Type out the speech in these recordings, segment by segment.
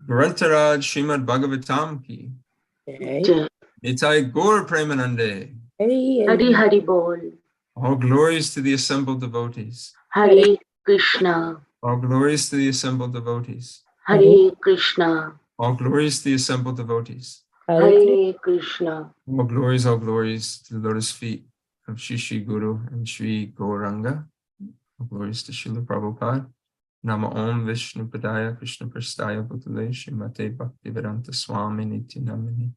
Grantaraj Srimad Bhagavatam ki. Nitai Gaur Premanande. Hari Hari Bol. All glories to the assembled devotees. Hare Krishna. All glories to the assembled devotees. Hare Krishna. All glories to the assembled devotees. Hare Krishna. All glories to the lotus feet of Shri Guru and Shri Gauranga. All glories to Srila Prabhupada. Nama Om Vishnu Padaya Krishna Prastaya Bhutale Srimate Bhaktivedanta Swami Niti Namini.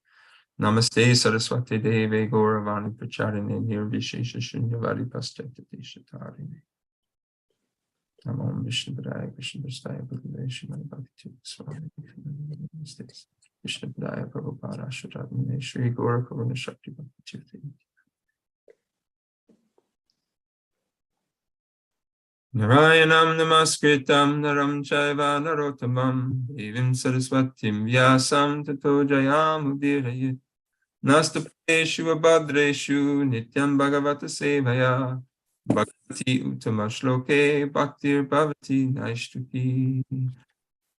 Namaste Saraswati Deve Gauravani Pracharine Nirvishesha Shunyavadi Paschatati Shatarine. Nama Om Vishnu Padaya Krishna Prastaya Bhutale Srimate Bhaktivedanta Swami Namaste Krishna Padaya Prabhupada Shatarine Shri Gaura Karuna Shakti Bhakti. Narayanam namaskritam naram chaiva narottamam devim saraswatim vyasam tato jayam udirayit nastapeshu abhadreshu nityam bhagavata sevaya bhakti uttama shloke bhaktir bhavati naishtuki.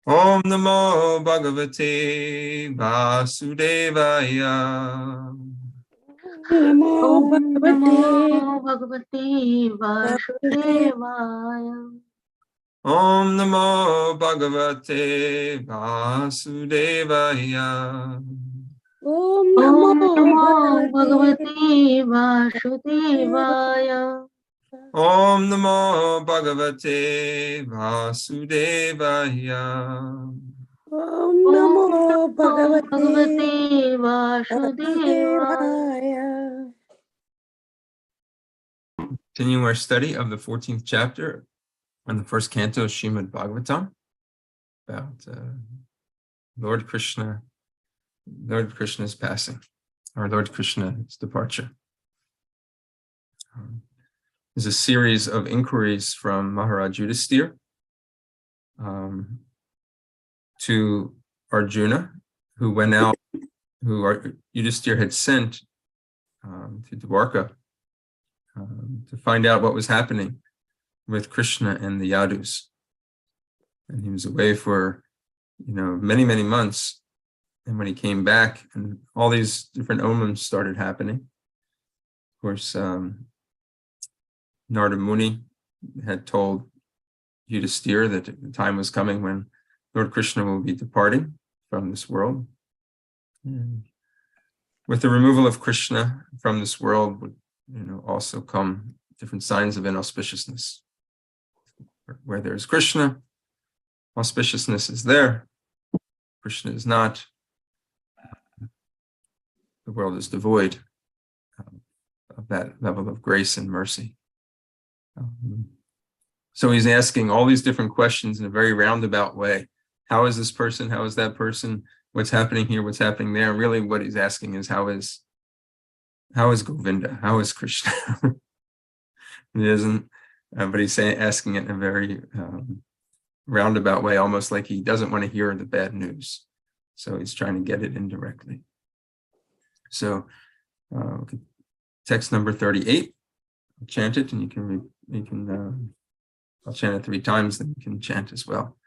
Om namo bhagavate vasudevaya. Namo Bhagavate Vasudevaya. Om Namo Bhagavate Vasudevaya. Om Namo Bhagavate Vasudevaya. Om Namo Bhagavate Vasudevaya. Om Namo Bhagavate Vasudevaya. Continuing our study of the 14th chapter on the first canto of Srimad Bhagavatam about Lord Krishna's passing, or Lord Krishna's departure. There's a series of inquiries from Maharaj Yudhisthira to Arjuna, who went out, Yudhisthira had sent to Dwarka to find out what was happening with Krishna and the Yadus. And he was away for, many, many months. And when he came back, and all these different omens started happening. Of course, Narada Muni had told Yudhisthira that the time was coming when Lord Krishna will be departing from this world. And with the removal of Krishna from this world would, also come different signs of inauspiciousness. Where there's Krishna, auspiciousness is there. Krishna is not. The world is devoid of that level of grace and mercy. So he's asking all these different questions in a very roundabout way. How is this person? How is that person? What's happening here? What's happening there? And really what he's asking is, how is Govinda? How is Krishna? He doesn't, but he's asking it in a very roundabout way, almost like he doesn't want to hear the bad news. So he's trying to get it indirectly. So text number 38, I'll chant it, and I'll chant it 3 times, then you can chant as well.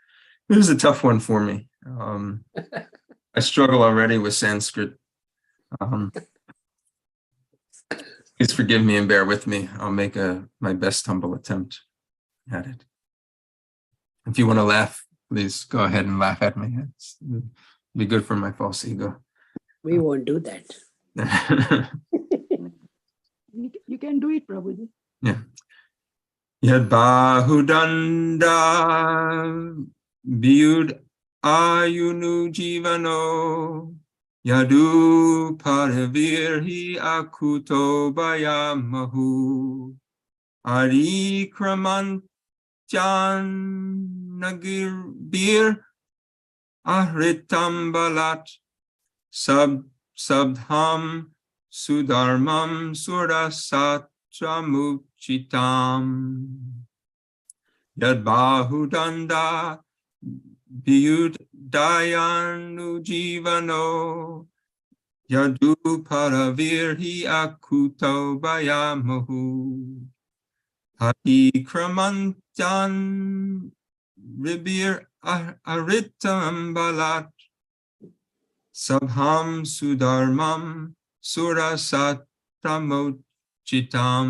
This is a tough one for me. I struggle already with Sanskrit. Please forgive me and bear with me. I'll make my best humble attempt at it. If you want to laugh, please go ahead and laugh at me. It'll be good for my false ego. We won't do that. You can do it, Prabhuji. Yeah. Yad bahudanda biyud ayunu jivano yadu paravirhi akuto bayamahu ari kramantyan nagirbir ahritam balat sabdham sudharmam surasatramuchitam yad bahudanda biyud dayanu jivano yadu paravirhi akuto bayamahu hari kramantyan ribir aritam balat sabham sudharmam surasattamochitam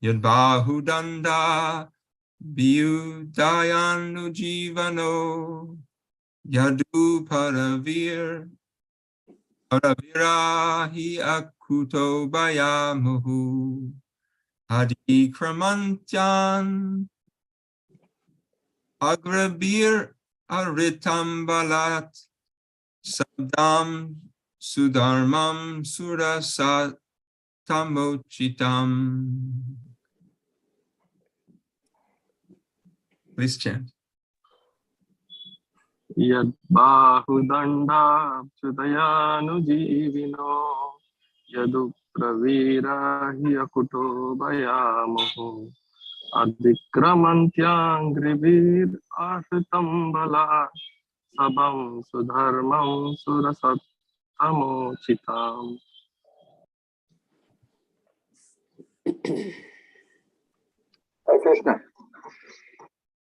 yadbahudanda Biyudayanu jivano yadu paravirahi akuto bayamuhu adikramantyan agrabir aritambalat sabdam sudharmam surasatamochitam. Please chant. Yad bahudanda sudayanu yadu pravira hiyakuto bayamuhu adhikramantyanghrivir ashritam sabam sudharmam surasatamochitam. Hare Krishna.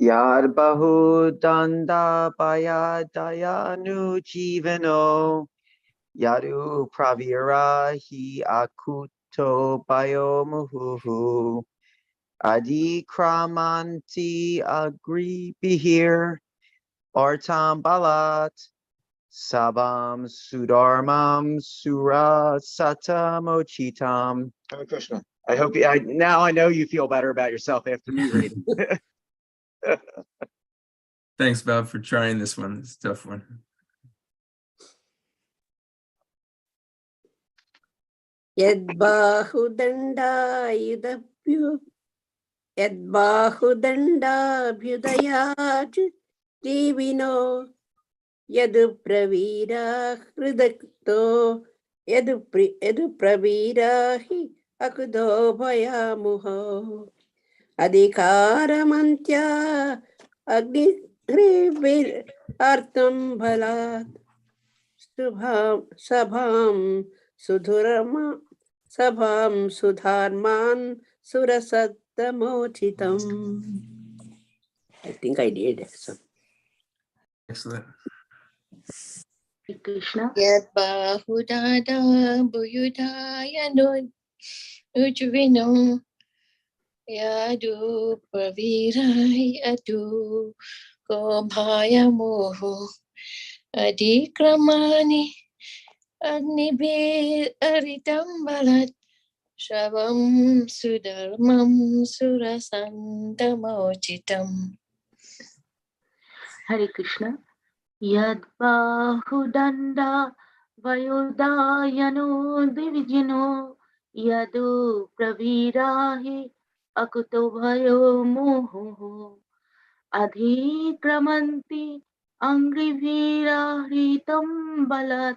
Yad bahudanda payadayanu jivano yadu pravirahi akuto bayomuhu adikramanti agribihir artam balat sabam sudharmam surasatamochitam. Hare Krishna. I hope now I know you feel better about yourself after me reading. Thanks, Bob, for trying this one. It's a tough one. Yadbahudandayudayat divino yadu pravira hridakto yadu pravirahi akudo bhayamuho adhikaramantya agnihrivir artam bhalat sabham sudharman surasattamochitam. I think I did. So. Excellent. Krishna. Yad bahudada buyudaya ujvino yadu pravirai adu gobhaya moho adikramani agnibir aritam balat Shravam sudharmam surasantamochitam. Hare Krishna. Yad bahudanda vayudayano divijino yadu pravirahi akuto bhayo moho adhikramanti angrivirahitam balat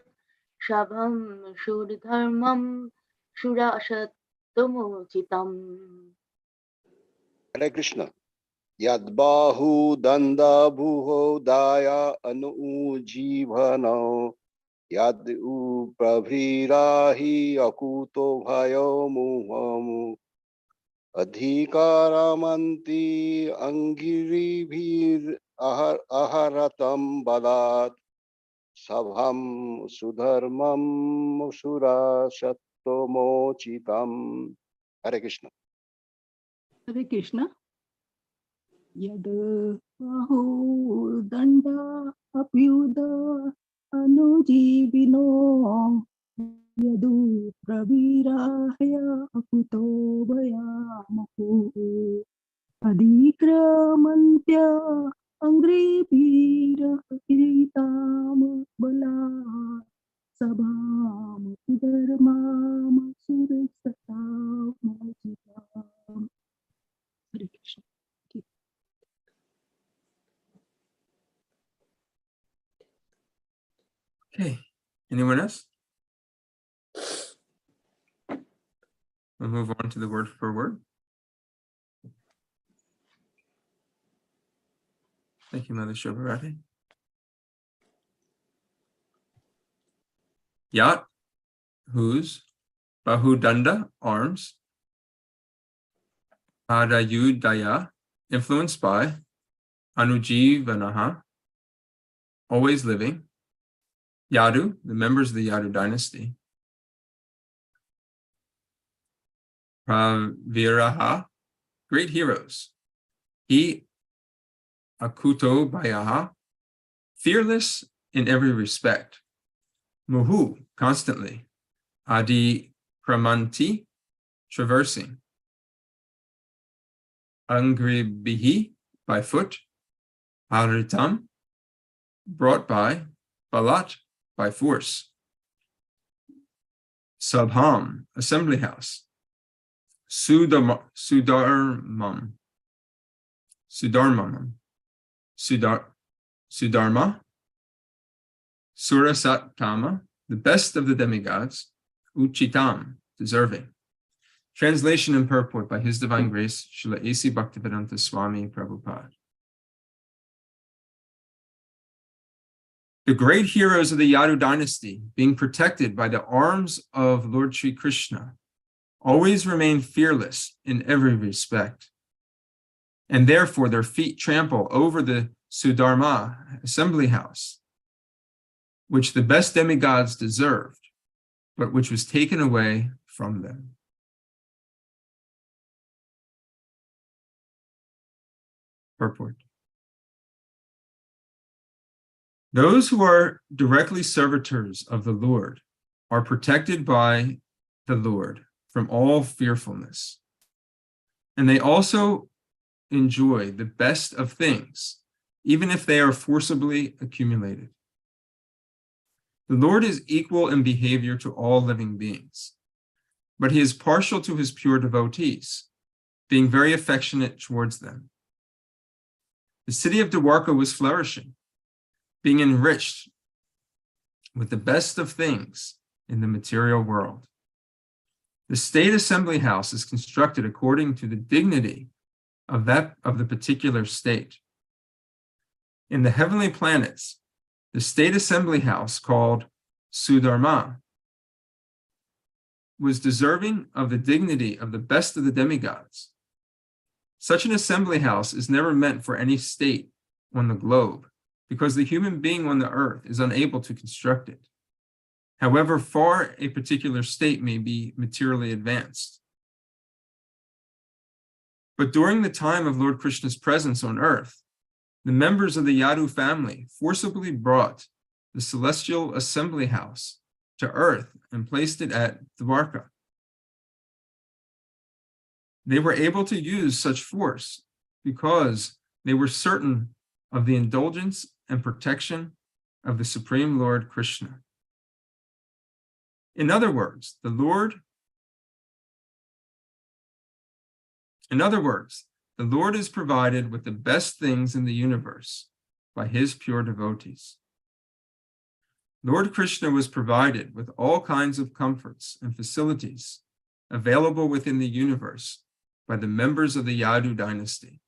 shabham shudharmam shurashattomochitam. Hare Krishna. Yadbahu danda bhuho daya anujivano yadu prabhirahi akuto bhayo muhamu adhikaramanti angiribhir aharatam balat sabham sudharmam surashattomochitam. Hare Krishna. Hare Krishna. Yad bahu danda apyuda anujivino yadu pravirahya akuto bhayamuhu adhikramantya angripira kiritam bala sabam sudharmam surasatam mochitam. Hare Krishna. Okay. Anyone else? We'll move on to the word for word. Thank you, Mother Shobharati. Yat, whose, Bahudanda, arms, Adayudaya, influenced by, Anujivanaha, always living. Yadu, the members of the Yadu dynasty. Praviraha, great heroes. He Akuto Bayaha, fearless in every respect. Muhu, constantly. Adi Pramanti, traversing. Angribihi, by foot. Haritam, brought by. Balat, by force. Sabham, assembly house. Sudarmam, Sudarma, Surasatama, the best of the demigods. Uchitam, deserving. Translation and purport by His Divine Grace, Srila A.C. Bhaktivedanta Swami Prabhupada. The great heroes of the Yadu dynasty, being protected by the arms of Lord Sri Krishna, always remain fearless in every respect. And therefore their feet trample over the Sudharma assembly house, which the best demigods deserved, but which was taken away from them. Purport. Those who are directly servitors of the Lord are protected by the Lord from all fearfulness. And they also enjoy the best of things, even if they are forcibly accumulated. The Lord is equal in behavior to all living beings, but he is partial to his pure devotees, being very affectionate towards them. The city of Dwarka was flourishing, being enriched with the best of things in the material world. The state assembly house is constructed according to the dignity of the particular state. In the heavenly planets, the state assembly house called Sudharma was deserving of the dignity of the best of the demigods. Such an assembly house is never meant for any state on the globe, because the human being on the earth is unable to construct it, however far a particular state may be materially advanced. But during the time of Lord Krishna's presence on earth, the members of the Yadu family forcibly brought the celestial assembly house to earth and placed it at Dwarka. They were able to use such force because they were certain of the indulgence and protection of the Supreme Lord Krishna. In other words, the Lord is provided with the best things in the universe by his pure devotees. Lord Krishna was provided with all kinds of comforts and facilities available within the universe by the members of the Yadu dynasty.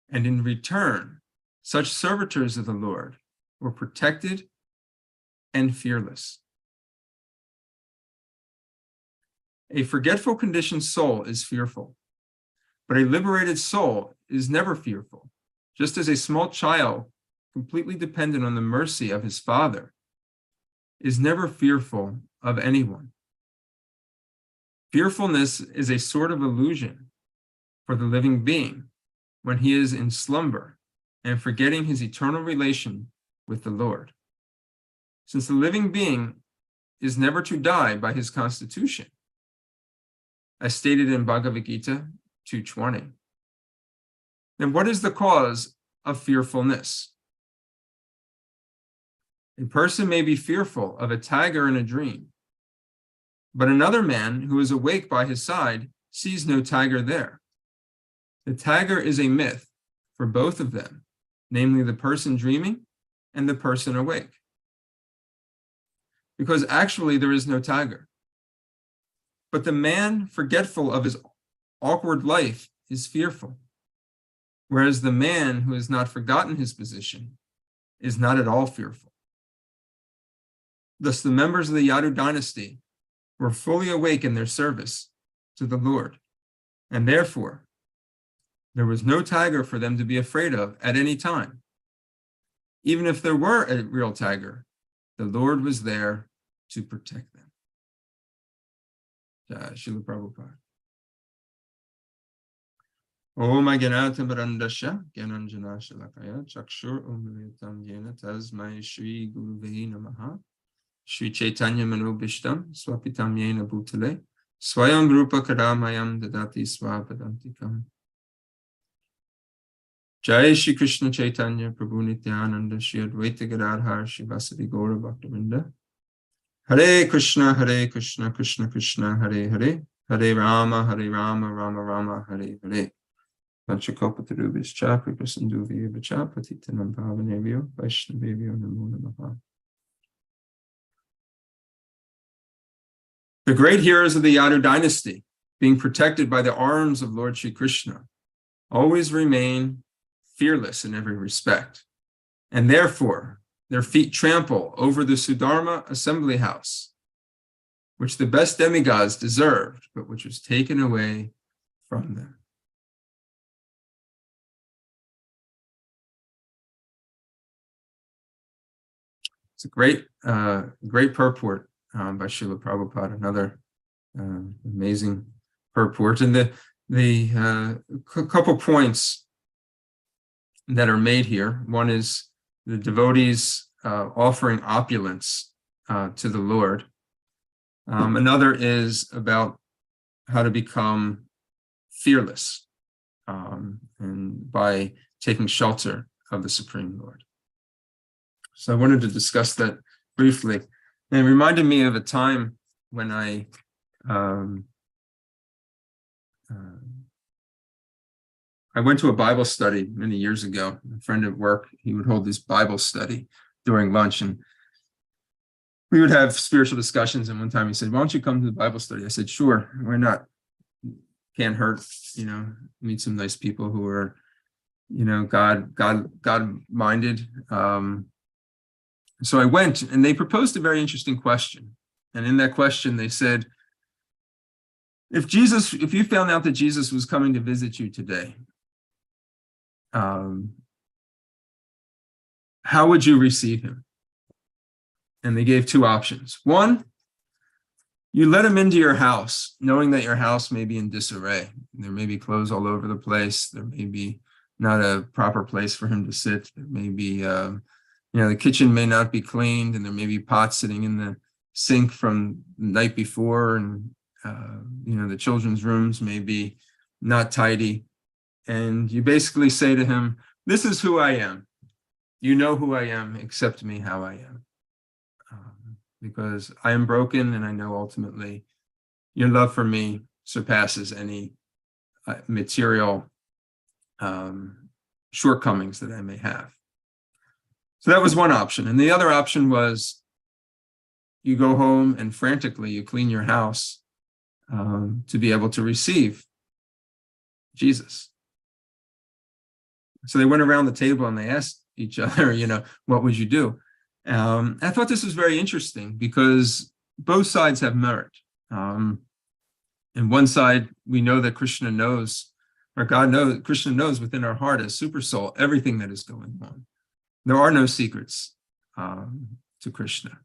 And in return, such servitors of the Lord were protected and fearless. A forgetful conditioned soul is fearful, but a liberated soul is never fearful, just as a small child, completely dependent on the mercy of his father, is never fearful of anyone. Fearfulness is a sort of illusion for the living being when he is in slumber and forgetting his eternal relation with the Lord. Since the living being is never to die by his constitution, as stated in Bhagavad Gita 2:20, then what is the cause of fearfulness? A person may be fearful of a tiger in a dream, but another man who is awake by his side sees no tiger there. The tiger is a myth for both of them, namely the person dreaming and the person awake, because actually there is no tiger. But the man forgetful of his awkward life is fearful, whereas the man who has not forgotten his position is not at all fearful. Thus, the members of the Yadu dynasty were fully awake in their service to the Lord, and therefore There was no tiger for them to be afraid of at any time. Even if there were a real tiger, the Lord was there to protect them. Srila Prabhupada. Om Agyanata Marandasya Gyananjana Shalakaya Chakshur Umritam Yena Tasmai Shri Guruve Namaha Shri Chaitanya Manobishtam Swapitam Yena Bhutale Swayam Rupa Karamayam Dadati Swapadantikam. Jai Shri Krishna Chaitanya Prabhu Nityananda Shri Advaita Gadadhar Shri Vasadi Gaura Bhaktavinda. Hare Krishna Krishna Krishna Hare Hare Hare Rama Rama Rama Hare Hare. Panchakopatarubhischa Kripasindhuvyavacha Patitanam Pavanevyo Vaishnavevyo Namo Namaha. The great heroes of the Yadu dynasty, being protected by the arms of Lord Shri Krishna, always remain fearless in every respect, and therefore their feet trample over the Sudharma assembly house, which the best demigods deserved, but which was taken away from them. It's a great purport by Srila Prabhupada, another amazing purport. And the couple points that are made here. One is the devotees offering opulence to the Lord. Another is about how to become fearless and by taking shelter of the Supreme Lord. So I wanted to discuss that briefly. And it reminded me of a time when I went to a Bible study many years ago. A friend at work, he would hold this Bible study during lunch, and we would have spiritual discussions. And one time he said, "Why don't you come to the Bible study?" I said, "Sure, why not? Can't hurt, meet some nice people who are, God-minded." So I went, and they proposed a very interesting question. And in that question, they said, if you found out that Jesus was coming to visit you today, how would you receive him? And they gave two options. One, you let him into your house, knowing that your house may be in disarray. There may be clothes all over the place. There may be not a proper place for him to sit. There may be, the kitchen may not be cleaned, and there may be pots sitting in the sink from the night before, and the children's rooms may be not tidy. And you basically say to him, "This is who I am. You know who I am. Accept me how I am. Because I am broken, and I know ultimately your love for me surpasses any material shortcomings that I may have." So that was one option. And the other option was you go home and frantically you clean your house to be able to receive Jesus. So they went around the table and they asked each other, what would you do? I thought this was very interesting because both sides have merit. And one side, we know that Krishna knows, or God knows, Krishna knows within our heart as super soul, everything that is going on. There are no secrets to Krishna.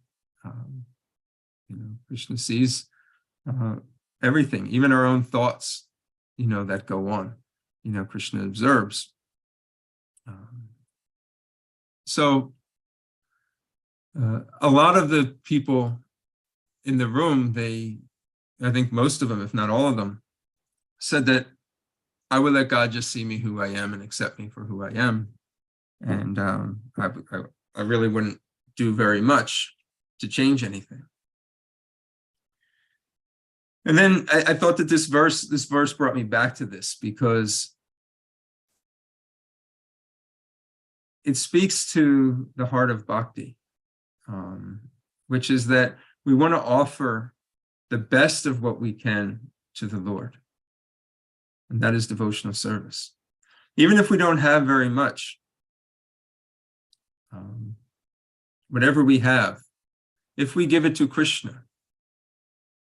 Krishna sees everything, even our own thoughts, that go on. Krishna observes. So a lot of the people in the room, I think most of them, if not all of them, said that I would let God just see me who I am and accept me for who I am. And I really wouldn't do very much to change anything. And then I thought that this verse brought me back to this because it speaks to the heart of bhakti, which is that we want to offer the best of what we can to the Lord. And that is devotional service. Even if we don't have very much, whatever we have, if we give it to Krishna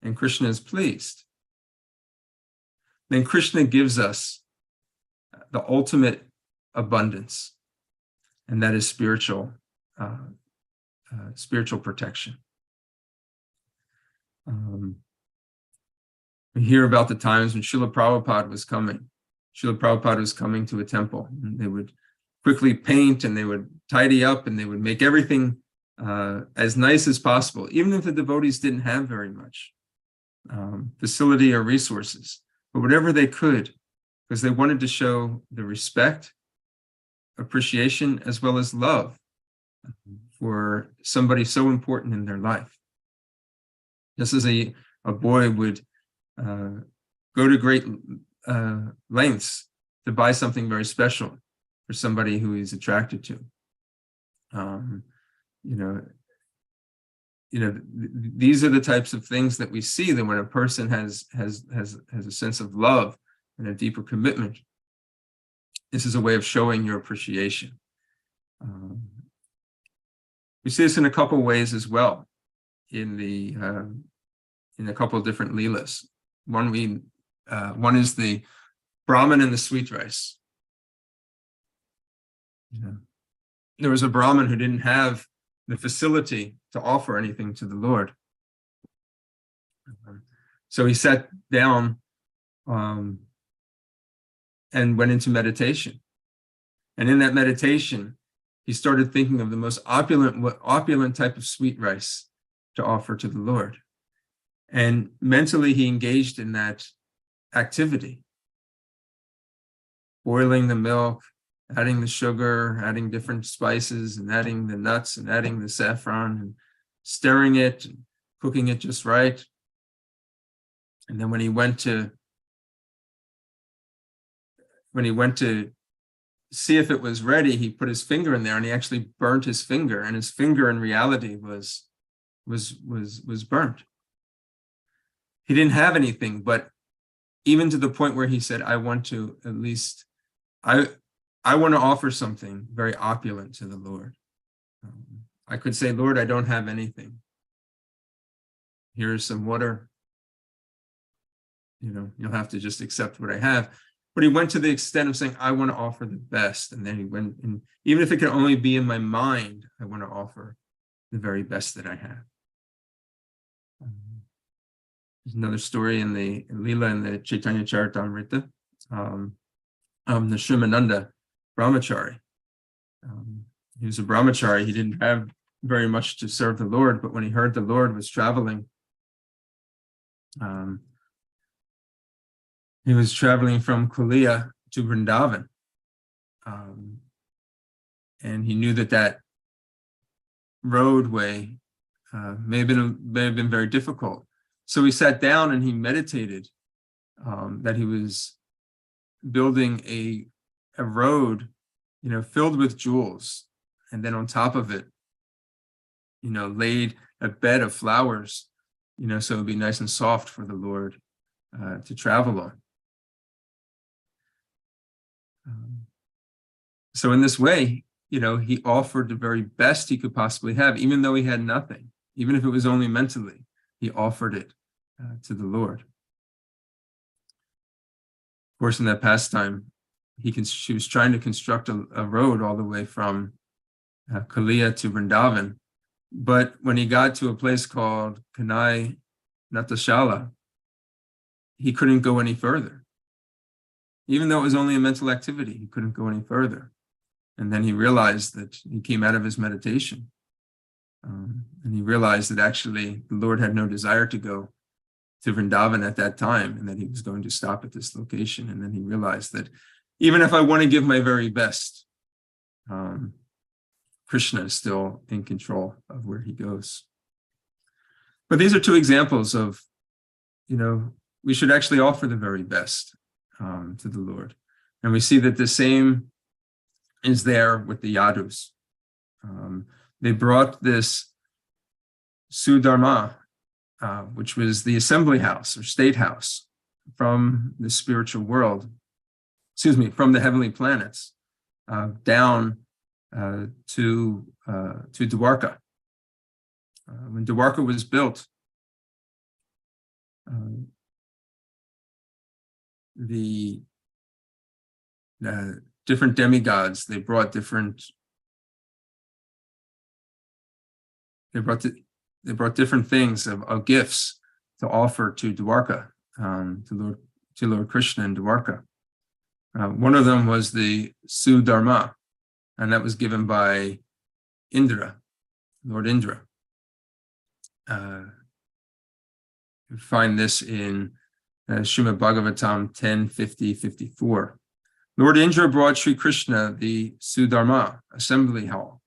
and Krishna is pleased, then Krishna gives us the ultimate abundance, and that is spiritual protection. We hear about the times when Srila Prabhupada was coming. Srila Prabhupada was coming to a temple, and they would quickly paint, and they would tidy up, and they would make everything as nice as possible, even if the devotees didn't have very much facility or resources, but whatever they could, because they wanted to show the respect, appreciation, as well as love for somebody so important in their life. Just as a boy would go to great lengths to buy something very special for somebody who he's attracted to. These are the types of things that we see that when a person has a sense of love and a deeper commitment, this is a way of showing your appreciation. We see this in a couple ways as well, in a couple of different leelas. One is the Brahmin and the sweet rice. There was a Brahmin who didn't have the facility to offer anything to the Lord. So he sat down and went into meditation. And in that meditation, he started thinking of the most opulent type of sweet rice to offer to the Lord. And mentally, he engaged in that activity, boiling the milk, adding the sugar, adding different spices, and adding the nuts, and adding the saffron, and stirring it, and cooking it just right. And then when he went to see if it was ready, he put his finger in there, and he actually burnt his finger, and his finger in reality was burnt. He didn't have anything, but even to the point where he said, I want to offer something very opulent to the Lord. I could say, Lord, I don't have anything. Here's some water. You'll have to just accept what I have. But he went to the extent of saying, I want to offer the best. And then he went, and even if it can only be in my mind, I want to offer the very best that I have. There's another story in the Leela in the Chaitanya Charitamrita. The Srimananda Brahmachari. He was a brahmachari. He didn't have very much to serve the Lord, but when he heard the Lord was traveling, he was traveling from Kulia to Vrindavan. And he knew that roadway may have been very difficult. So he sat down and he meditated that he was building a road, filled with jewels, and then on top of it, laid a bed of flowers, so it would be nice and soft for the Lord to travel on. So in this way, he offered the very best he could possibly have, even though he had nothing, even if it was only mentally, he offered it to the Lord. Of course, in that pastime, she was trying to construct a road all the way from Kalia to Vrindavan. But when he got to a place called Kanai Natashala, he couldn't go any further. Even though it was only a mental activity, he couldn't go any further. And then he realized that he came out of his meditation. And he realized that actually the Lord had no desire to go to Vrindavan at that time, and that he was going to stop at this location. And then he realized that even if I want to give my very best, Krishna is still in control of where he goes. But these are two examples of, we should actually offer the very best to the Lord. And we see that the same is there with the Yadus. They brought this Sudharma, which was the assembly house or state house from the spiritual world, from the heavenly planets, down to Dwarka. When Dwarka was built, the different demigods. They brought different things of gifts to offer to Dwarka, to Lord Krishna in Dwarka. One of them was the Sudharma, and that was given by Indra, Lord Indra. You find this in Srimad Bhagavatam 10:50-54. Lord Indra brought Sri Krishna the Sudharma assembly hall,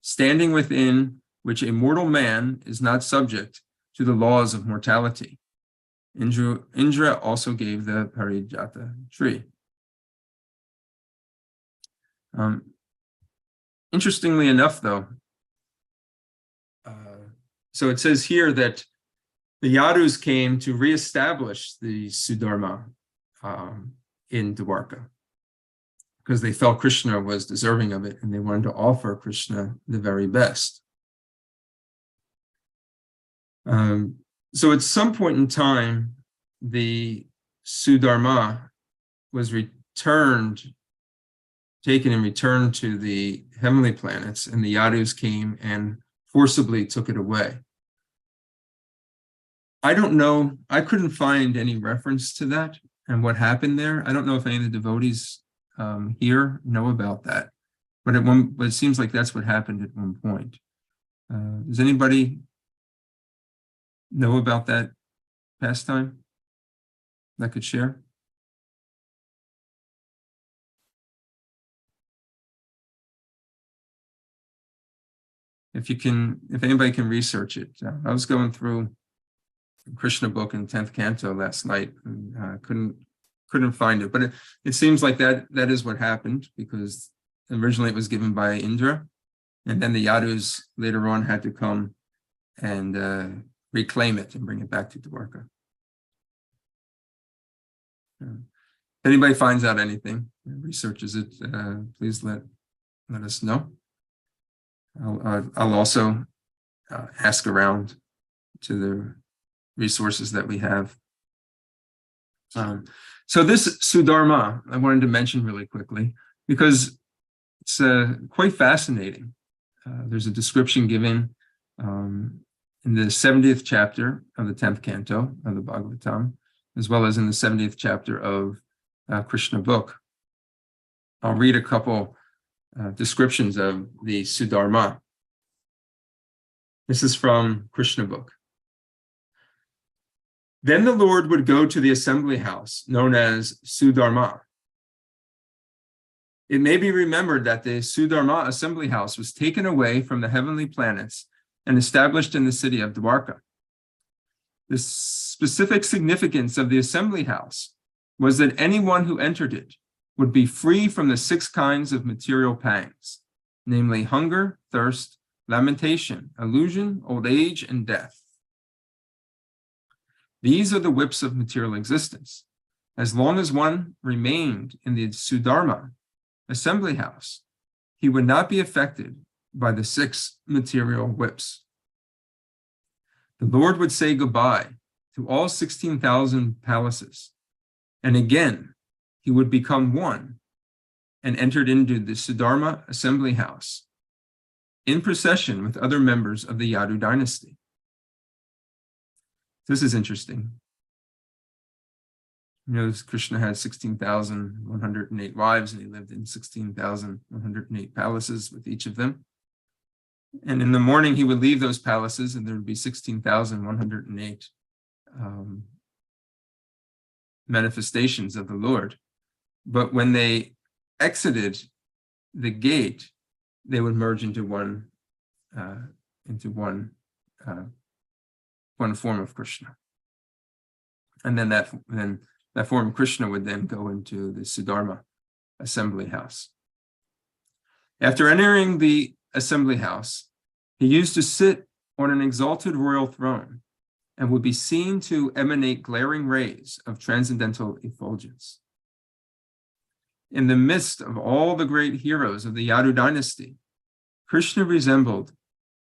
standing within which a mortal man is not subject to the laws of mortality. Indra also gave the Parijata tree. Interestingly enough, though, so it says here that the Yadus came to reestablish the Sudharma in Dwarka because they felt Krishna was deserving of it and they wanted to offer Krishna the very best. So at some point in time, the Sudharma was taken and returned to the heavenly planets, and the Yadus came and forcibly took it away. I don't know, I couldn't find any reference to that and what happened there. I don't know if any of the devotees here know about that, but it seems like that's what happened at one point. Does anybody know about that pastime that could share? If anybody can research it. I was going through Krishna book in 10th canto last night and couldn't find it, but it seems like that is what happened, because originally it was given by Indra, and then the Yadus later on had to come and reclaim it and bring it back to Dwarka. If anybody finds out anything, researches it, please let us know. I'll also ask around to the resources that we have. So this Sudharma, I wanted to mention really quickly because it's quite fascinating. There's a description given in the 70th chapter of the 10th canto of the Bhagavatam, as well as in the 70th chapter of Krishna book. I'll read a couple descriptions of the Sudharma. This is from Krishna book. Then the Lord would go to the assembly house known as Sudharma. It may be remembered that the Sudharma assembly house was taken away from the heavenly planets and established in the city of Dwarka. The specific significance of the assembly house was that anyone who entered it would be free from the 6 kinds of material pangs, namely hunger, thirst, lamentation, illusion, old age, and death. These are the whips of material existence. As long as one remained in the Sudharma assembly house, he would not be affected by the 6 material whips. The Lord would say goodbye to all 16,000 palaces, and again, he would become one and entered into the Sudharma assembly house in procession with other members of the Yadu dynasty. This is interesting. You know, Krishna had 16,108 wives, and he lived in 16,108 palaces with each of them. And in the morning, he would leave those palaces, and there would be 16,108 manifestations of the Lord. But when they exited the gate, they would merge into one form of Krishna. And then that form of Krishna would then go into the Sudharma assembly house. After entering the assembly house, he used to sit on an exalted royal throne and would be seen to emanate glaring rays of transcendental effulgence. In the midst of all the great heroes of the Yadu dynasty, Krishna resembled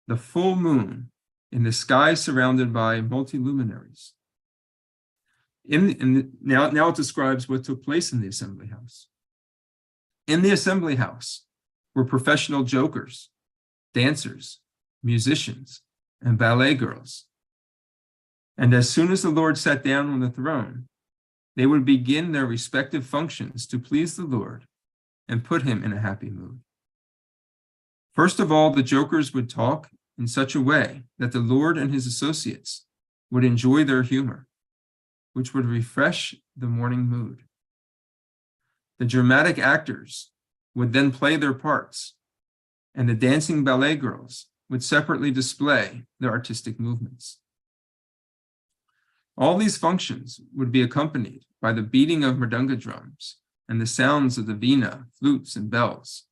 the full moon in the sky surrounded by multi-luminaries. Now it describes what took place in the assembly house. In the assembly house were professional jokers, dancers, musicians, and ballet girls. And as soon as the Lord sat down on the throne, they would begin their respective functions to please the Lord and put him in a happy mood. First of all, the jokers would talk in such a way that the Lord and his associates would enjoy their humor, which would refresh the morning mood. The dramatic actors would then play their parts, and the dancing ballet girls would separately display their artistic movements. All these functions would be accompanied by the beating of mridanga drums and the sounds of the veena, flutes, and bells,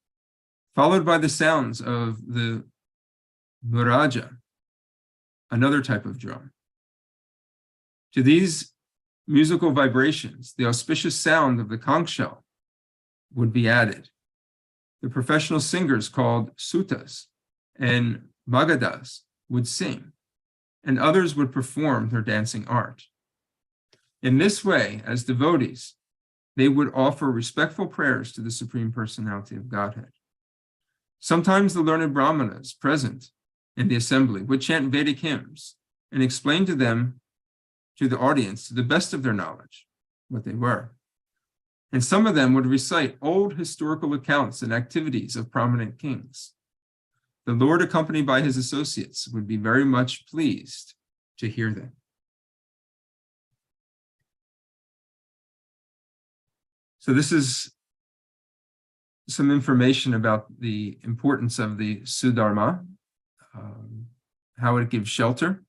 followed by the sounds of the muraja, another type of drum. To these musical vibrations, the auspicious sound of the conch shell would be added. The professional singers called sutas and magadas would sing, and others would perform their dancing art. In this way, as devotees, they would offer respectful prayers to the Supreme Personality of Godhead. Sometimes the learned brahmanas present in the assembly would chant Vedic hymns and explain to them, to the audience, to the best of their knowledge, what they were. And some of them would recite old historical accounts and activities of prominent kings. The Lord, accompanied by his associates, would be very much pleased to hear them. So this is some information about the importance of the Sudharma, how it gives shelter,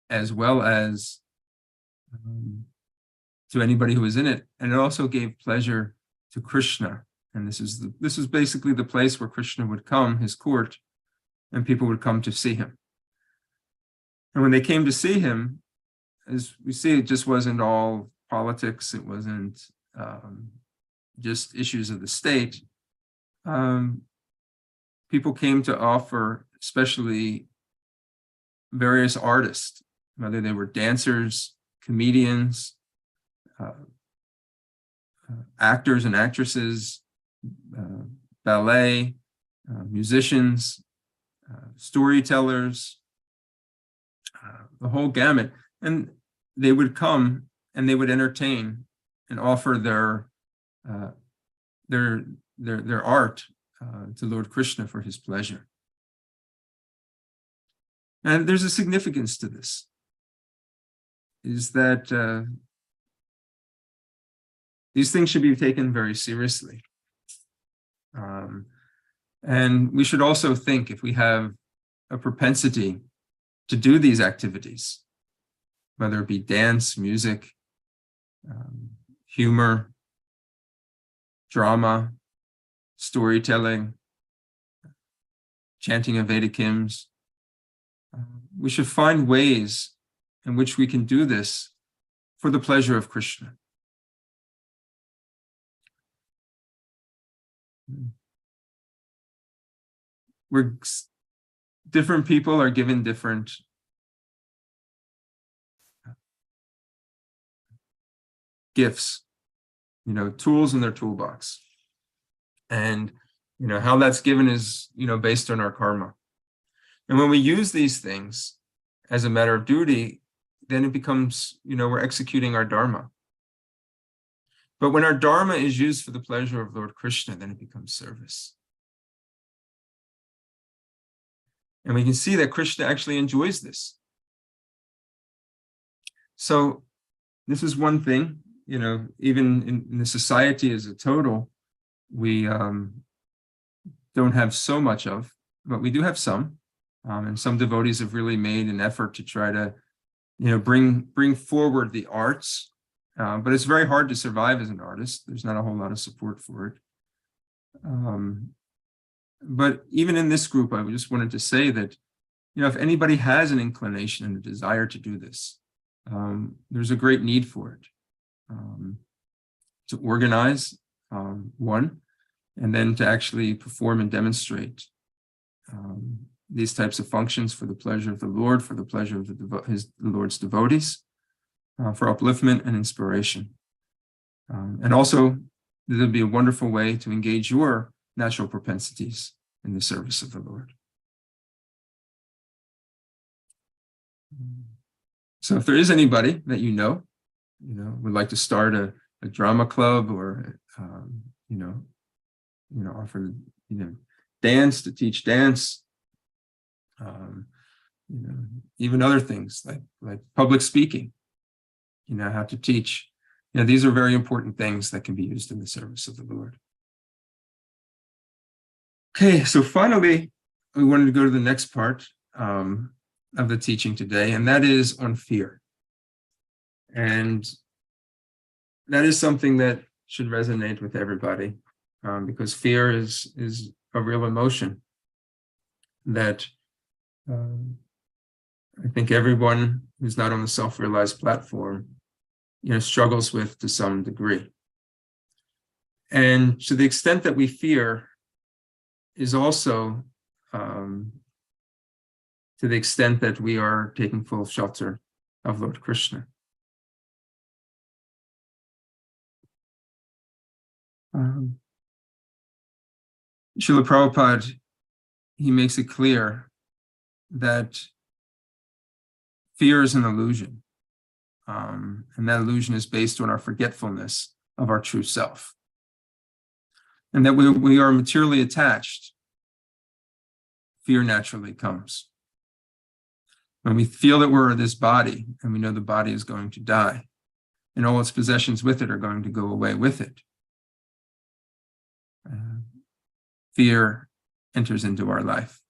as well as to anybody who is in it. And it also gave pleasure to Krishna. And this is basically the place where Krishna would come, his court, and people would come to see him. And when they came to see him, as we see, it just wasn't all politics. It wasn't just issues of the state. People came to offer, especially various artists, whether they were dancers, comedians, actors and actresses, ballet, musicians, storytellers, the whole gamut. And they would come and they would entertain and offer their art to Lord Krishna for his pleasure. And there's a significance to this, is that these things should be taken very seriously. And we should also think, if we have a propensity to do these activities, whether it be dance, music, humor, drama, storytelling, chanting of Vedic hymns, we should find ways in which we can do this for the pleasure of Krishna. Different people are given different gifts, tools in their toolbox. And, how that's given is, based on our karma. And when we use these things as a matter of duty, then it becomes, we're executing our dharma. But when our dharma is used for the pleasure of Lord Krishna, then it becomes service. And we can see that Krishna actually enjoys this. So this is one thing, even in the society as a total, we don't have so much of, but we do have some. And some devotees have really made an effort to try to, bring forward the arts. But it's very hard to survive as an artist. There's not a whole lot of support for it. But even in this group, I just wanted to say that, if anybody has an inclination and a desire to do this, there's a great need for it. To organize, one, and then to actually perform and demonstrate these types of functions for the pleasure of the Lord, for the pleasure of the Lord's devotees, for upliftment and inspiration. And also, this would be a wonderful way to engage your natural propensities in the service of the Lord. So if there is anybody that would like to start a drama club or, offer, dance, to teach dance, even other things like public speaking, how to teach. These are very important things that can be used in the service of the Lord. Okay, so finally, we wanted to go to the next part of the teaching today, and that is on fear. And that is something that should resonate with everybody, because fear is a real emotion that I think everyone who's not on the self-realized platform, struggles with to some degree. And to the extent that we fear is also to the extent that we are taking full shelter of Lord Krishna. Srila Prabhupada, he makes it clear that fear is an illusion. And that illusion is based on our forgetfulness of our true self. And that we are materially attached, fear naturally comes. When we feel that we're this body and we know the body is going to die and all its possessions with it are going to go away with it, fear enters into our life.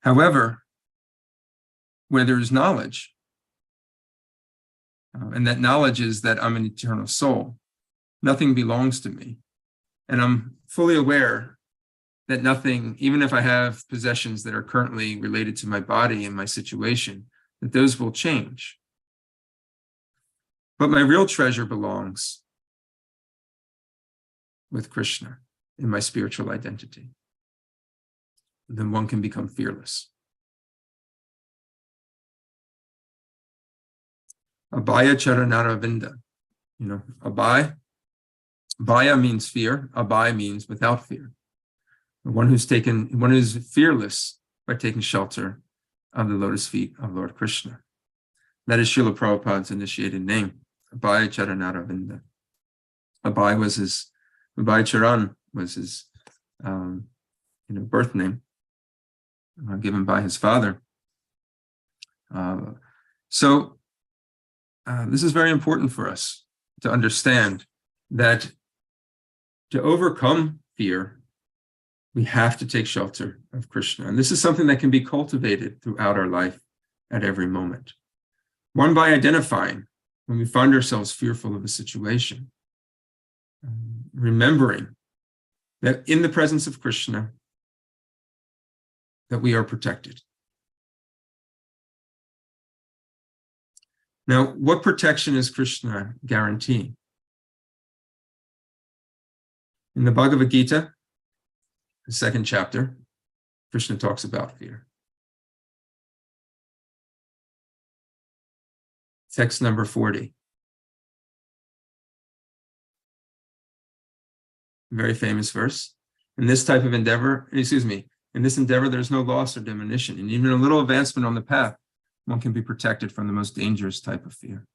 However, where there is knowledge, and that knowledge is that I'm an eternal soul, nothing belongs to me, and I'm fully aware that nothing, even if I have possessions that are currently related to my body and my situation, that those will change. But my real treasure belongs with Krishna in my spiritual identity. Then one can become fearless. Abhaya Charanaravinda. Abhaya means fear. Abhaya means without fear. One who's fearless by taking shelter of the lotus feet of Lord Krishna. That is Srila Prabhupada's initiated name, Abhaya Charanaravinda. Abhaya Charan was his birth name, given by his father. So this is very important for us to understand that to overcome fear, we have to take shelter of Krishna. And this is something that can be cultivated throughout our life at every moment. One, by identifying when we find ourselves fearful of a situation, remembering that in the presence of Krishna, that we are protected. Now, what protection is Krishna guaranteeing? In the Bhagavad Gita, the second chapter, Krishna talks about fear. Text number 40. Very famous verse. In this endeavor, there's no loss or diminution. And even a little advancement on the path, one can be protected from the most dangerous type of fear.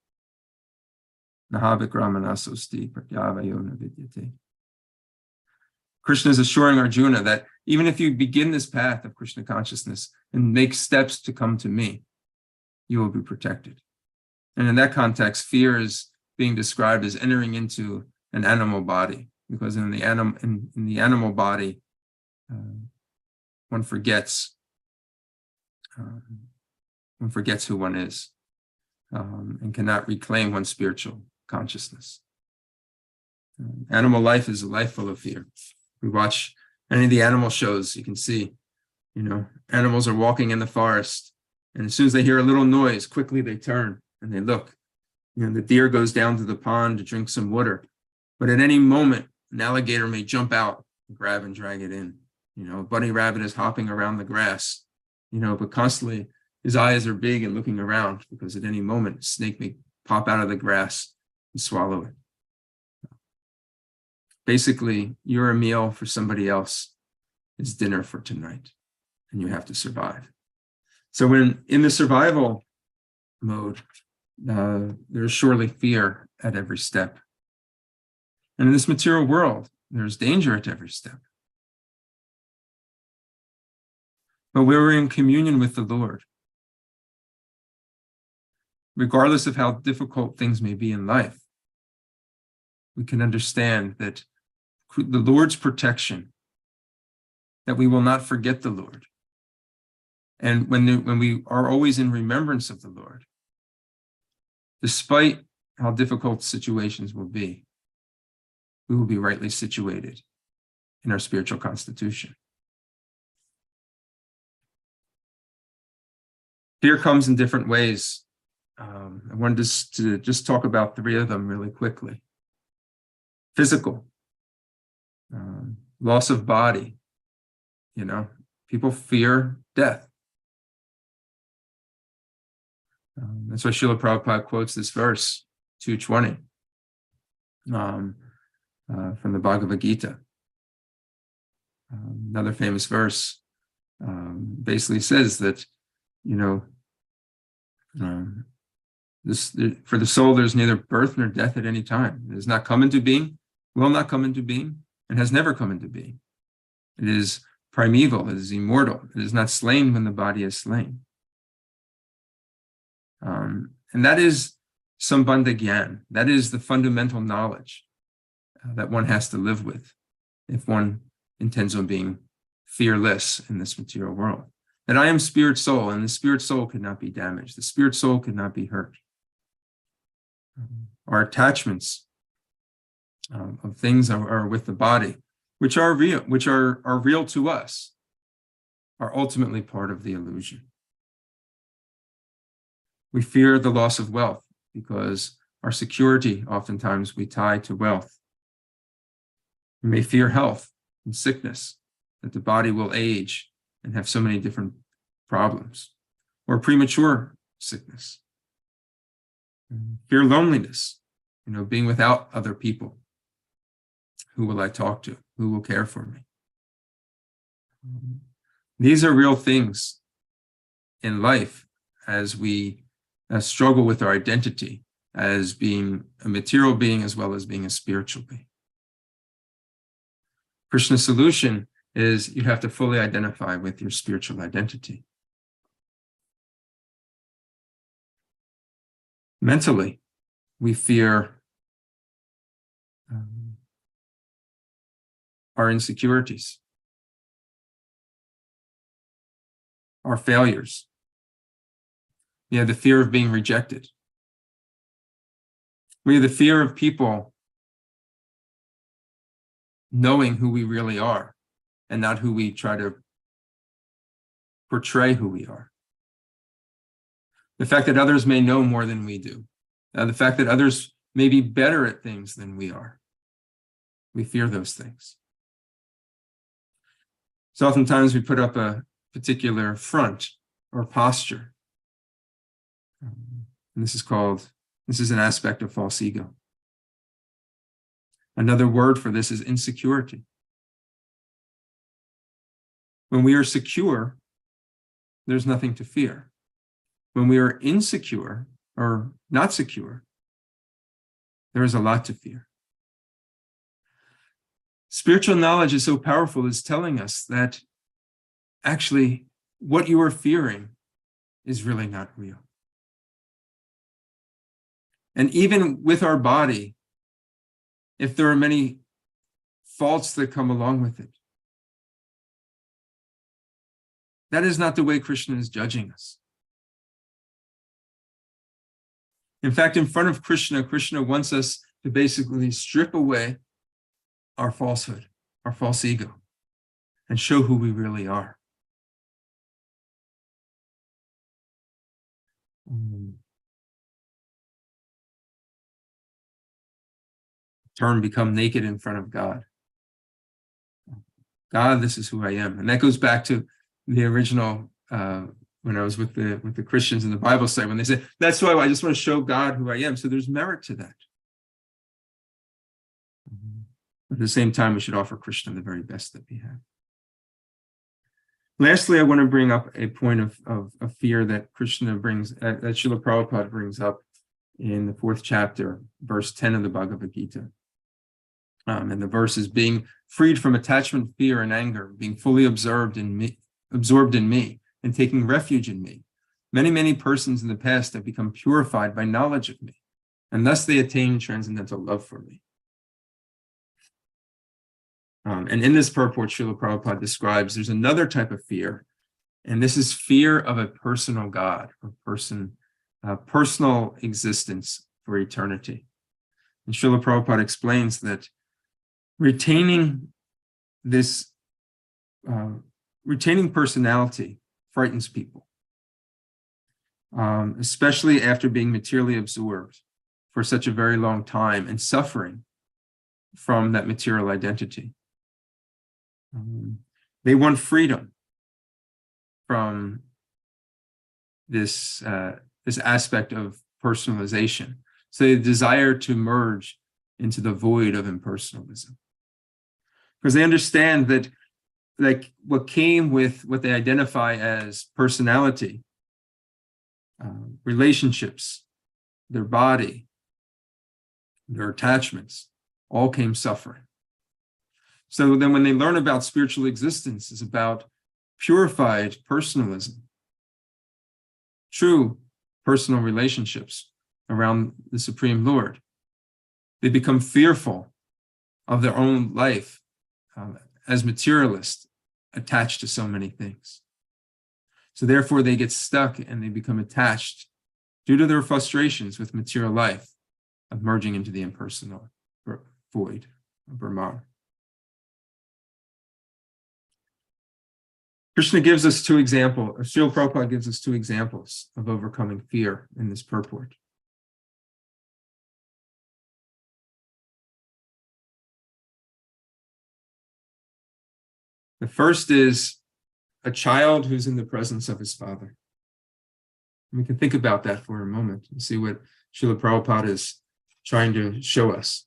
Krishna is assuring Arjuna that even if you begin this path of Krishna consciousness and make steps to come to me, you will be protected. And in that context, fear is being described as entering into an animal body, because in the animal body, one forgets who one is, and cannot reclaim one's spiritual consciousness. Animal life is a life full of fear. We watch any of the animal shows, you can see, animals are walking in the forest, and as soon as they hear a little noise, quickly they turn and they look. The deer goes down to the pond to drink some water, but at any moment, an alligator may jump out, grab and drag it in. A bunny rabbit is hopping around the grass, but constantly his eyes are big and looking around, because at any moment, a snake may pop out of the grass, and swallow it. Basically, you're a meal for somebody else. It's dinner for tonight, and you have to survive. So when in the survival mode, there's surely fear at every step. And in this material world, there's danger at every step. But when we're in communion with the Lord, regardless of how difficult things may be in life, we can understand that the Lord's protection, that we will not forget the Lord. And when we are always in remembrance of the Lord, despite how difficult situations will be, we will be rightly situated in our spiritual constitution. Fear comes in different ways. I wanted to just talk about 3 of them really quickly. Physical, loss of body. People fear death. That's why Srila Prabhupada quotes this verse, 220, from the Bhagavad Gita. Another famous verse basically says that, for the soul, there's neither birth nor death at any time. It has not come into being, will not come into being, and has never come into being. It is primeval, it is immortal, it is not slain when the body is slain. And that is Sambandha Gyan. That is the fundamental knowledge that one has to live with if one intends on being fearless in this material world. That I am spirit soul, and the spirit soul cannot be damaged. The spirit soul cannot be hurt. Our attachments of things are with the body, which are real to us, are ultimately part of the illusion. We fear the loss of wealth because our security oftentimes we tie to wealth. We may fear health and sickness, that the body will age and have so many different problems, or premature sickness. Fear loneliness, being without other people. Who will I talk to? Who will care for me? These are real things in life as we struggle with our identity as being a material being as well as being a spiritual being. Krishna's solution is you have to fully identify with your spiritual identity. Mentally, we fear our insecurities, our failures. We have the fear of being rejected. We have the fear of people knowing who we really are and not who we try to portray who we are. The fact that others may know more than we do. The fact that others may be better at things than we are. We fear those things. So oftentimes we put up a particular front or posture. And this is an aspect of false ego. Another word for this is insecurity. When we are secure, there's nothing to fear. When we are insecure or not secure, there is a lot to fear. Spiritual knowledge is so powerful, it's telling us that actually what you are fearing is really not real. And even with our body, if there are many faults that come along with it, that is not the way Krishna is judging us. In fact, in front of Krishna, Krishna wants us to basically strip away our falsehood, our false ego, and show who we really are. Term, become naked in front of God. God, this is who I am. And that goes back to the original, when I was with the Christians in the Bible study, when they said, that's why I just want to show God who I am. So there's merit to that. At the same time, we should offer Krishna the very best that we have. Lastly, I want to bring up a point of fear that Krishna brings, that Srila Prabhupada brings up in the 4th chapter, verse 10 of the Bhagavad Gita. And the verse is being freed from attachment, fear, and anger, being fully absorbed in me, and taking refuge in me. Many, many persons in the past have become purified by knowledge of me, and thus they attain transcendental love for me. And in this purport, Srila Prabhupada describes there's another type of fear, and this is fear of a personal God, or personal existence for eternity. And Srila Prabhupada explains that retaining personality frightens people, especially after being materially absorbed for such a very long time and suffering from that material identity. They want freedom from this aspect of personalization. So they desire to merge into the void of impersonalism. Because they understand that, like, what came with what they identify as personality, relationships, their body, their attachments, all came suffering. So then when they learn about spiritual existence, it's about purified personalism, true personal relationships around the Supreme Lord. They become fearful of their own life as materialists, attached to so many things. So therefore they get stuck and they become attached due to their frustrations with material life of merging into the impersonal void of Brahman. Krishna gives us two examples, or Srila Prabhupada gives us two examples of overcoming fear in this purport. The first is a child who's in the presence of his father. We can think about that for a moment and see what Srila Prabhupada is trying to show us.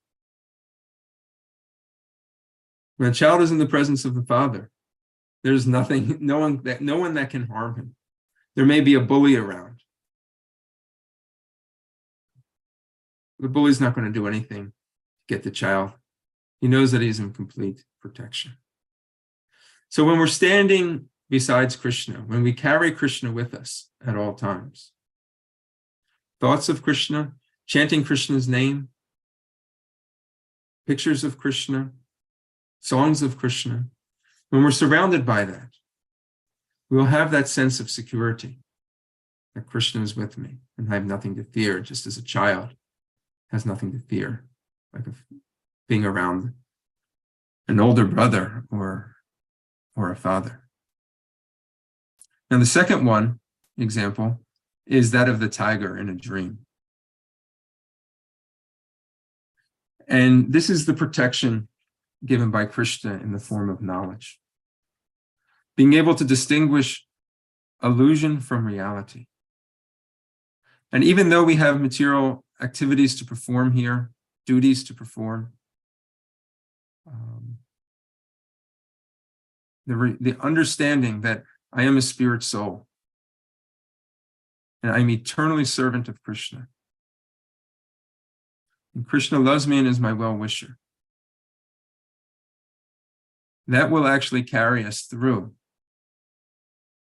When a child is in the presence of the father, there's nothing, no one that can harm him. There may be a bully around. The bully's not going to do anything to get the child. He knows that he's in complete protection. So when we're standing besides Krishna, when we carry Krishna with us at all times, thoughts of Krishna, chanting Krishna's name, pictures of Krishna, songs of Krishna, when we're surrounded by that, we'll have that sense of security that Krishna is with me and I have nothing to fear, just as a child has nothing to fear, like being around an older brother or a father. Now, the second example is that of the tiger in a dream. And this is the protection given by Krishna in the form of knowledge. Being able to distinguish illusion from reality. And even though we have material activities to perform here, duties to perform, the understanding that I am a spirit soul and I'm eternally servant of Krishna. And Krishna loves me and is my well-wisher. That will actually carry us through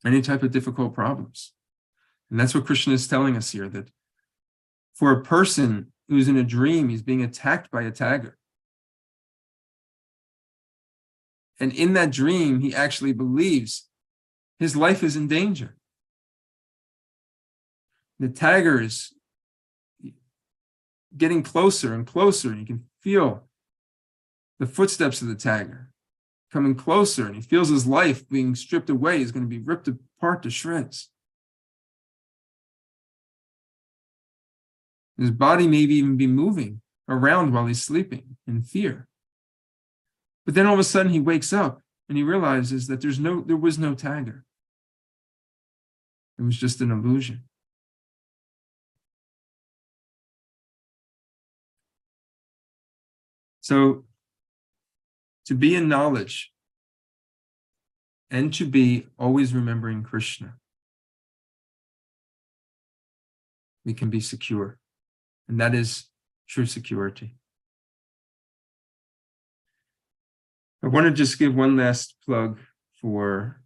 any type of difficult problems. And that's what Krishna is telling us here, that for a person who's in a dream, he's being attacked by a tiger. And in that dream, he actually believes his life is in danger. The tiger is getting closer and closer, and you can feel the footsteps of the tiger coming closer, and he feels his life being stripped away. He's going to be ripped apart to shreds. His body may even be moving around while he's sleeping in fear. But then all of a sudden he wakes up and he realizes that there was no tiger. It was just an illusion. So to be in knowledge and to be always remembering Krishna, we can be secure. And that is true security. I want to just give one last plug for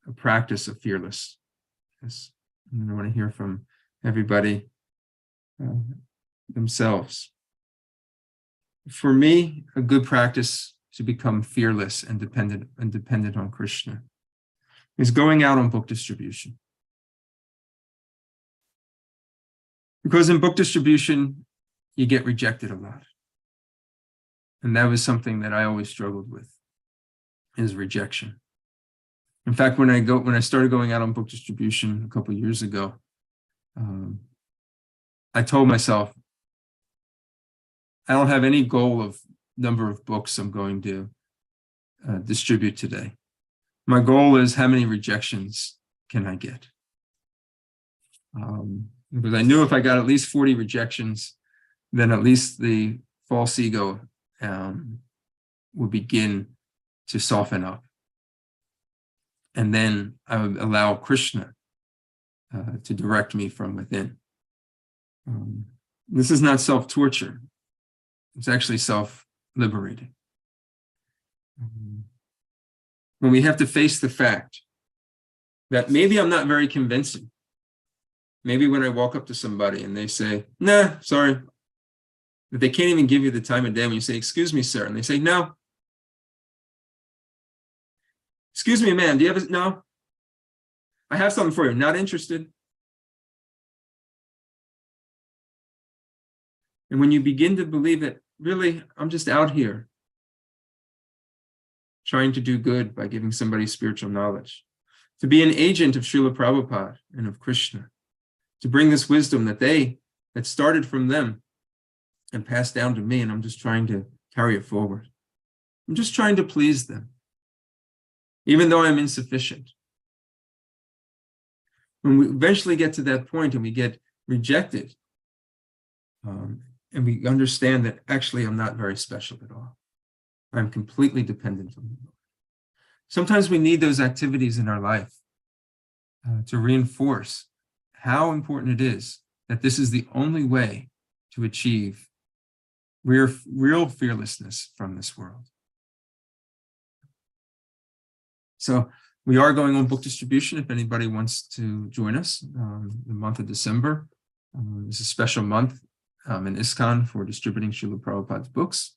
a practice of fearlessness. And I want to hear from everybody themselves. For me, a good practice to become fearless and dependent on Krishna is going out on book distribution. Because in book distribution, you get rejected a lot. And that was something that I always struggled with, is rejection. In fact, when I started going out on book distribution a couple of years ago, I told myself, I don't have any goal of number of books I'm going to distribute today. My goal is how many rejections can I get? Because I knew if I got at least 40 rejections, then at least the false ego would begin to soften up. And then I would allow Krishna to direct me from within. This is not self-torture. It's actually self-liberating. When we have to face the fact that maybe I'm not very convincing. Maybe when I walk up to somebody and they say, nah, sorry. But they can't even give you the time of day when you say, excuse me, sir. And they say, no. Excuse me, ma'am, do you have no? I have something for you, not interested. And when you begin to believe that, really, I'm just out here trying to do good by giving somebody spiritual knowledge, to be an agent of Srila Prabhupada and of Krishna, to bring this wisdom that started from them and passed down to me, and I'm just trying to carry it forward. I'm just trying to please them, even though I'm insufficient. When we eventually get to that point and we get rejected, and we understand that actually I'm not very special at all. I'm completely dependent on the Lord. Sometimes we need those activities in our life to reinforce how important it is that this is the only way to achieve real fearlessness from this world. So we are going on book distribution if anybody wants to join us. The month of December is a special month in ISKCON for distributing Srila Prabhupada's books.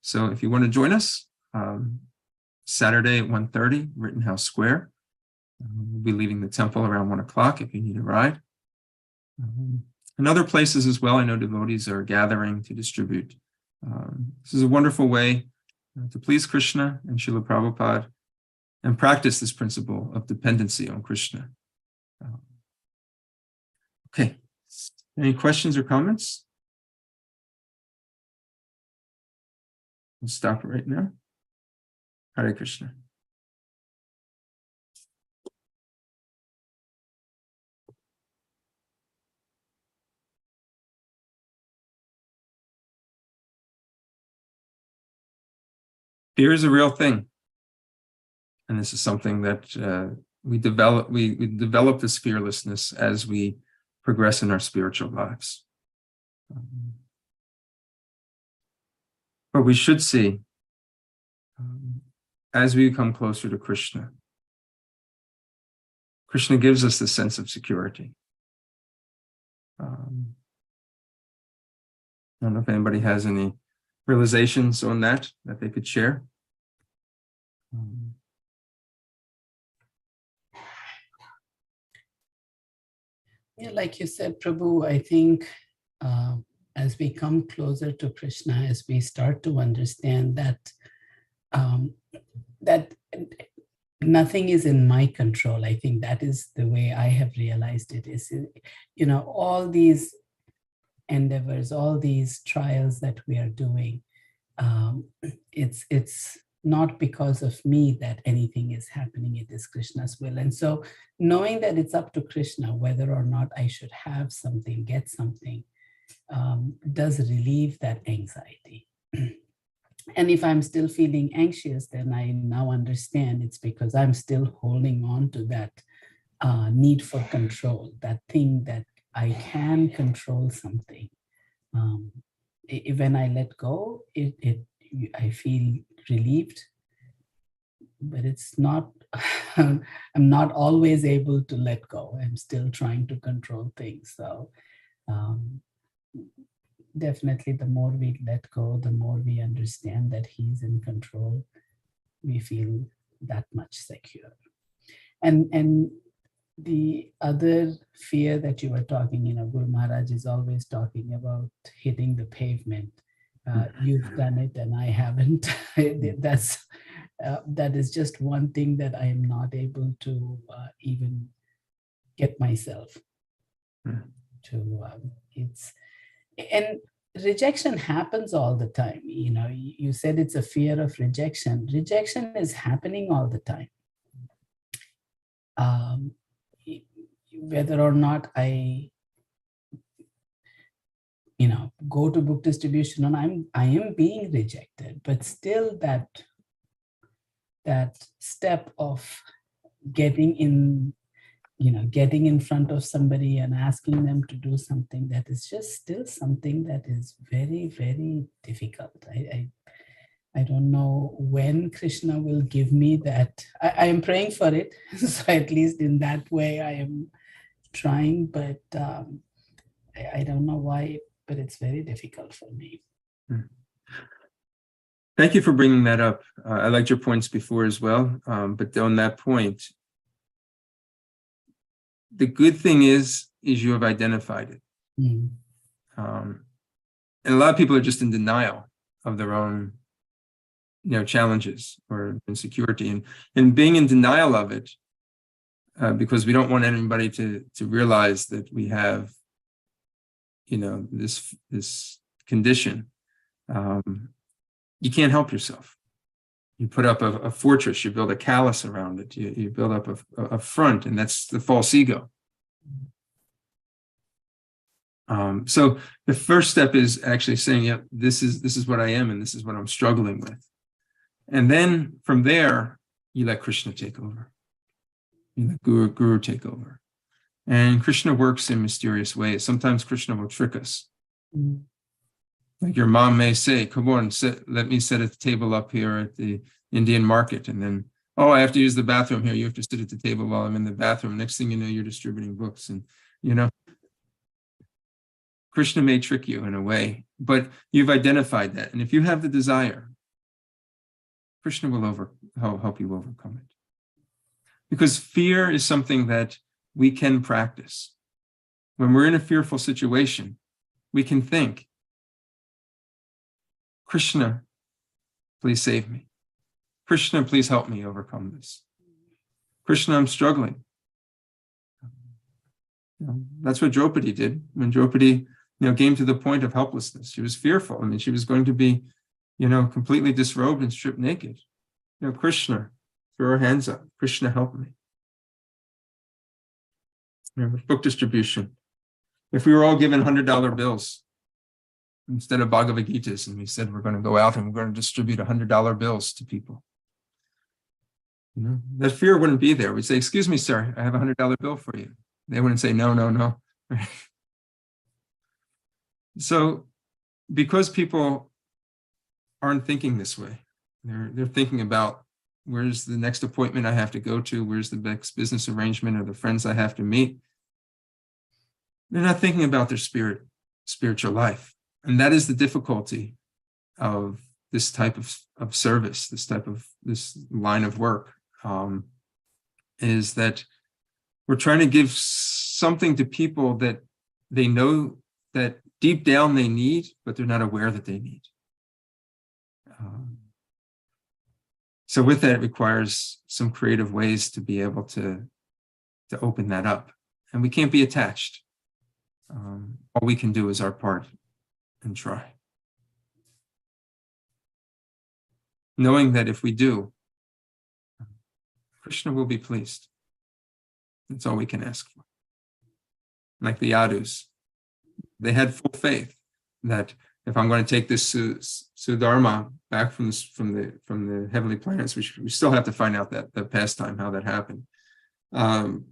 So if you want to join us, Saturday at 1:30, Rittenhouse Square. We'll be leaving the temple around 1 o'clock if you need a ride. And other places as well, I know devotees are gathering to distribute. This is a wonderful way to please Krishna and Srila Prabhupada and practice this principle of dependency on Krishna. Okay, any questions or comments? We'll stop right now. Hare Krishna. Fear is a real thing. And this is something that we develop this fearlessness as we progress in our spiritual lives. But we should see, as we come closer to Krishna, Krishna gives us the sense of security. I don't know if anybody has any realizations on that they could share. Yeah, like you said, Prabhu, I think as we come closer to Krishna, as we start to understand that that nothing is in my control, I think that is the way I have realized it is, all these endeavors, all these trials that we are doing, it's not because of me that anything is happening, it is Krishna's will. And so knowing that it's up to Krishna whether or not I should have something, get something, does relieve that anxiety. And if I'm still feeling anxious, then I now understand it's because I'm still holding on to that need for control, that thing that I can control something. When I let go, I feel relieved, but it's not, I'm not always able to let go. I'm still trying to control things. So definitely the more we let go, the more we understand that he's in control, we feel that much secure. And the other fear that you were talking, Guru Maharaj is always talking about hitting the pavement. You've done it and I haven't. That is just one thing that I am not able to even get myself to. And rejection happens all the time. You said it's a fear of rejection. Rejection is happening all the time. Whether or not I go to book distribution and I am being rejected, but still that step of getting in front of somebody and asking them to do something, that is just still something that is very, very difficult. I don't know when Krishna will give me that. I am praying for it. So at least in that way I am trying, but I don't know why, but it's very difficult for me. Thank you for bringing that up. I liked your points before as well, but on that point, the good thing is you have identified it. And a lot of people are just in denial of their own challenges or insecurity, and being in denial of it because we don't want anybody to realize that we have this condition. You can't help yourself. You put up a fortress, you build a callus around it, you build up a front, and that's the false ego. So the first step is actually saying, yeah, this is what I am, and this is what I'm struggling with. And then from there, you let Krishna take over. You let Guru take over. And Krishna works in mysterious ways. Sometimes Krishna will trick us. Like your mom may say, come on, let me set a table up here at the Indian market. And then, oh, I have to use the bathroom here. You have to sit at the table while I'm in the bathroom. Next thing you know, you're distributing books. And, Krishna may trick you in a way, but you've identified that. And if you have the desire, Krishna will help you overcome it. Because fear is something that we can practice. When we're in a fearful situation, we can think, Krishna, please save me. Krishna, please help me overcome this. Krishna, I'm struggling. That's what Draupadi did. When Draupadi, came to the point of helplessness, she was fearful. I mean, she was going to be, completely disrobed and stripped naked. Krishna, throw her hands up. Krishna, help me. Book distribution. If we were all given $100 bills instead of Bhagavad Gitas, and we said we're going to go out and we're going to distribute $100 bills to people, that fear wouldn't be there. We'd say, excuse me, sir, I have a $100 bill for you. They wouldn't say, no, no, no. So because people aren't thinking this way, they're thinking about where's the next appointment I have to go to, where's the next business arrangement or the friends I have to meet. They're not thinking about their spiritual life. And that is the difficulty of this type of service, this line of work, is that we're trying to give something to people that they know that deep down they need, but they're not aware that they need. So with that, it requires some creative ways to be able to open that up. And we can't be attached. All we can do is our part and try. Knowing that if we do, Krishna will be pleased. That's all we can ask for. Like the Yadus, they had full faith that if I'm going to take this Sudharma back from the heavenly planets, we still have to find out that the pastime, how that happened. I'm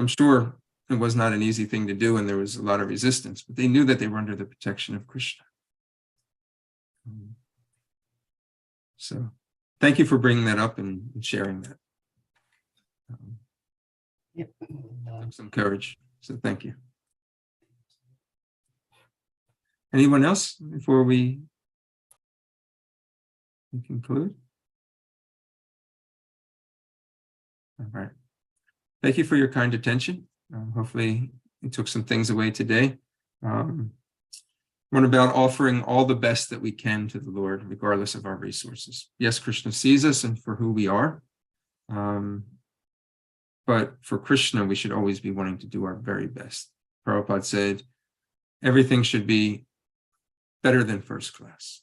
sure it was not an easy thing to do, and there was a lot of resistance, but they knew that they were under the protection of Krishna. So thank you for bringing that up and sharing that. Yep. Took some courage, so thank you. Anyone else before we conclude? All right. Thank you for your kind attention. Hopefully you took some things away today. One about offering all the best that we can to the Lord, regardless of our resources. Yes, Krishna sees us and for who we are. But for Krishna, we should always be wanting to do our very best. Prabhupada said, everything should be better than first class.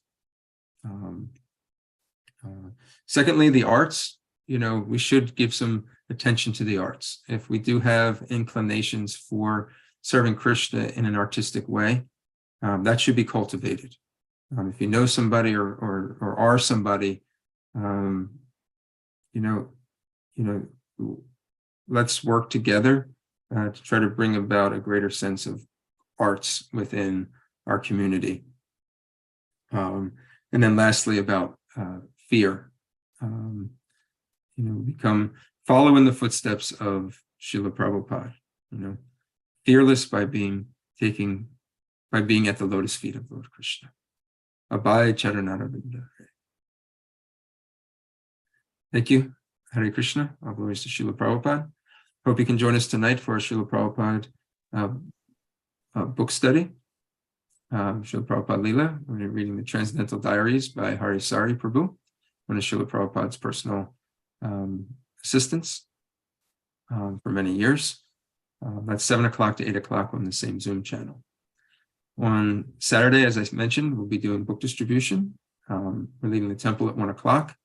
Secondly, the arts, we should give some attention to the arts. If we do have inclinations for serving Krishna in an artistic way, that should be cultivated. If you know somebody or are somebody, let's work together to try to bring about a greater sense of arts within our community. And then lastly, about fear. Follow in the footsteps of Srila Prabhupada, fearless by being at the lotus feet of Lord Krishna. Abhay Charanaravinda. Thank you. Hare Krishna. All glories to Srila Prabhupada. Hope you can join us tonight for our Srila Prabhupada book study. Srila Prabhupada Leela. We're reading the Transcendental Diaries by Hari Sari Prabhu, one of Srila Prabhupada's personal assistants for many years. That's 7 o'clock to 8 o'clock on the same Zoom channel. On Saturday, as I mentioned, we'll be doing book distribution. We're leaving the temple at 1 o'clock,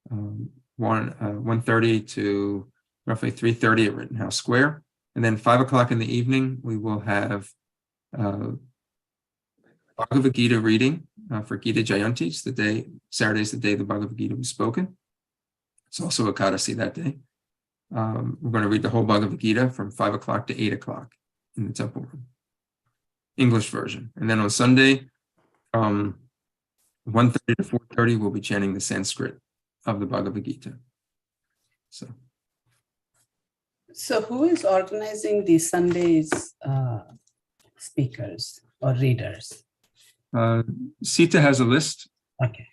1:30 to roughly 3:30 at Rittenhouse Square. And then 5 o'clock in the evening, we will have Bhagavad Gita reading for Gita Jayanti. Saturday's the day the Bhagavad Gita was spoken. It's also Ekadasi that day. We're going to read the whole Bhagavad Gita from 5 o'clock to 8 o'clock in the temple room. English version. And then on Sunday, 1:30 to 4:30, we'll be chanting the Sanskrit of the Bhagavad Gita. So who is organizing the Sundays speakers or readers? Sita has a list. Okay.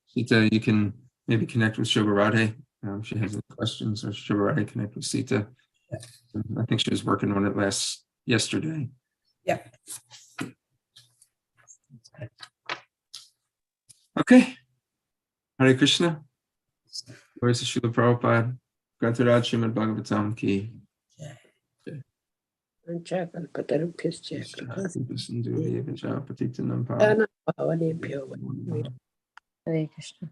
Sita, you can maybe connect with Shobha Radhe. She has any questions, or Shobha Radhe connect with Sita. Yeah. I think she was working on it yesterday. Yeah. Okay. Hare Krishna. Glories to Srila Prabhupada. Grantaraj Srimad Bhagavatam ki. Hare Krishna.